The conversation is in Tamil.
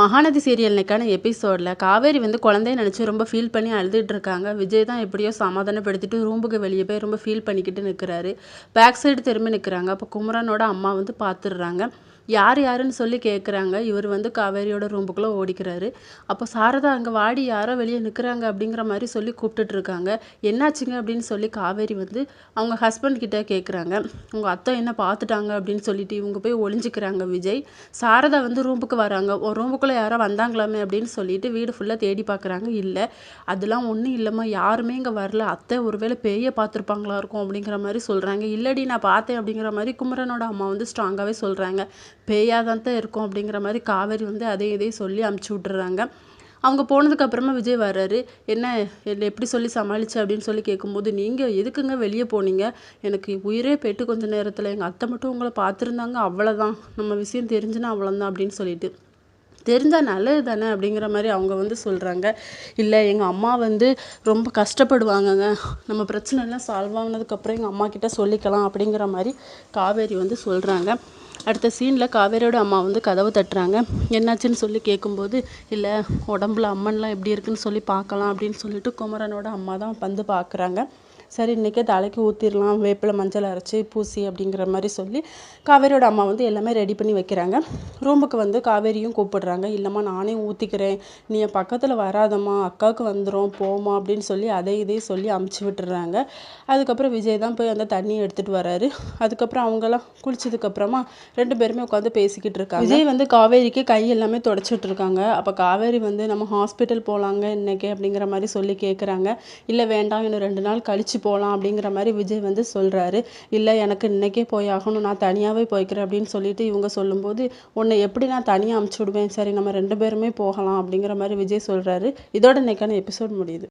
மகாநதி சீரியல்னுக்கான எபிசோடில் காவேரி வந்து குழந்தைய நினச்சி ரொம்ப ஃபீல் பண்ணி அழுதுட்டு இருக்காங்க. விஜய் தான் எப்படியோ சமாதானப்படுத்திட்டு ரூமுக்கு வெளியே போய் ரொம்ப ஃபீல் பண்ணிக்கிட்டு நிற்கிறாரு. பேக் சைடு திரும்பி நிற்கிறாங்க. அப்போ குமரனோட அம்மா வந்து பார்த்துடுறாங்க. யார் யாருன்னு சொல்லி கேட்குறாங்க. இவர் வந்து காவேரியோட ரூமுக்குள்ளே ஓடிக்கிறாரு. அப்போ சாரதா அங்கே வாடி யாரோ வெளியே நிற்கிறாங்க அப்படிங்கிற மாதிரி சொல்லி கூப்பிட்டுட்ருக்காங்க. என்னாச்சுங்க அப்படின்னு சொல்லி காவேரி வந்து அவங்க ஹஸ்பண்ட் கிட்ட கேட்குறாங்க. உங்கள் அத்தை என்ன பார்த்துட்டாங்க அப்படின்னு சொல்லிட்டு இவங்க போய் ஒளிஞ்சிக்கிறாங்க. விஜய் சாரதா வந்து ரூமுக்கு வராங்க. ஒரு ரூமுக்குள்ளே யாரோ வந்தாங்களாமே அப்படின்னு சொல்லிட்டு வீடு ஃபுல்லாக தேடி பார்க்குறாங்க. இல்லை, அதெல்லாம் ஒன்றும் இல்லைம்மா, யாருமே இங்கே வரல. அத்தை ஒருவேளை பேயை பார்த்துருப்பாங்களா இருக்கும் அப்படிங்கிற மாதிரி சொல்கிறாங்க. இல்லடி நான் பார்த்தேன் அப்படிங்கிற மாதிரி குமரனோட அம்மா வந்து ஸ்ட்ராங்காகவே சொல்கிறாங்க. பேயாக தான் இருக்கும் அப்படிங்கிற மாதிரி காவேரி வந்து இதையும் சொல்லி அமுச்சு விட்டுறாங்க. அவங்க போனதுக்கப்புறமா விஜய் வர்றாரு. என்ன எப்படி சொல்லி சமாளிச்சு அப்படின்னு சொல்லி கேட்கும்போது, நீங்கள் எதுக்குங்க வெளியே போனீங்க? எனக்கு உயிரே போயிட்டு கொஞ்சம் நேரத்தில் எங்கள் அத்தை மட்டும் உங்களை பார்த்துருந்தாங்க, அவ்வளோதான், நம்ம விஷயம் தெரிஞ்சுன்னா அவ்வளோதான் அப்படின்னு சொல்லிட்டு. தெரிஞ்சால் நல்லது தானே அப்படிங்கிற மாதிரி அவங்க வந்து சொல்கிறாங்க. இல்லை, எங்கள் அம்மா வந்து ரொம்ப கஷ்டப்படுவாங்கங்க, நம்ம பிரச்சனைலாம் சால்வ் ஆனதுக்கப்புறம் எங்கள் அம்மா கிட்ட சொல்லிக்கலாம் அப்படிங்கிற மாதிரி காவேரி வந்து சொல்கிறாங்க. அடுத்த சீனில் காவேரியோட அம்மா வந்து கதவு தட்டுறாங்க. என்னாச்சுன்னு சொல்லி கேட்கும்போது, இல்லை உடம்புல அம்மன்லாம் எப்படி இருக்குன்னு சொல்லி பார்க்கலாம் அப்படின்னு சொல்லிட்டு குமரனோட அம்மா தான் வந்து பார்க்குறாங்க. சரி, இன்றைக்கே தலைக்கு ஊற்றிடலாம், வேப்பிலை மஞ்சள் அரைச்சி பூசி அப்படிங்கிற மாதிரி சொல்லி காவேரியோட அம்மா வந்து எல்லாமே ரெடி பண்ணி வைக்கிறாங்க. ரூமுக்கு வந்து காவேரியும் கூப்பிடுறாங்க. இல்லைம்மா நானே ஊற்றிக்கிறேன், நீ என் பக்கத்தில் வராதம்மா, அக்காவுக்கு வந்துடும் போமா அப்படின்னு சொல்லி இதையும் சொல்லி அமுச்சு விட்டுறாங்க. அதுக்கப்புறம் விஜய் தான் போய் அந்த தண்ணியை எடுத்துகிட்டு வராரு. அதுக்கப்புறம் அவங்கெல்லாம் குளிச்சதுக்கப்புறமா 2 பேருமே உட்காந்து பேசிக்கிட்டு இருக்காங்க. விஜய் வந்து காவேரிக்கு கை எல்லாமே தொடச்சிட்டு இருக்காங்க. அப்போ காவேரி வந்து நம்ம ஹாஸ்பிட்டல் போகலாங்க இன்னைக்கு அப்படிங்கிற மாதிரி சொல்லி கேட்குறாங்க. இல்லை வேண்டாம், இன்னும் 2 நாள் கழிச்சு போகலாம் அப்படிங்கிற மாதிரி விஜய் வந்து சொல்கிறாரு. இல்லை, எனக்கு இன்றைக்கே போய் ஆகணும், நான் தனியாகவே போய்க்கிறேன் அப்படின்னு சொல்லிட்டு இவங்க சொல்லும்போது, உன்னை எப்படி நான் தனியாக அமுச்சு விடுவேன், சரி நம்ம 2 பேருமே போகலாம் அப்படிங்கிற மாதிரி விஜய் சொல்கிறாரு. இதோட இன்னைக்கான எபிசோட் முடியுது.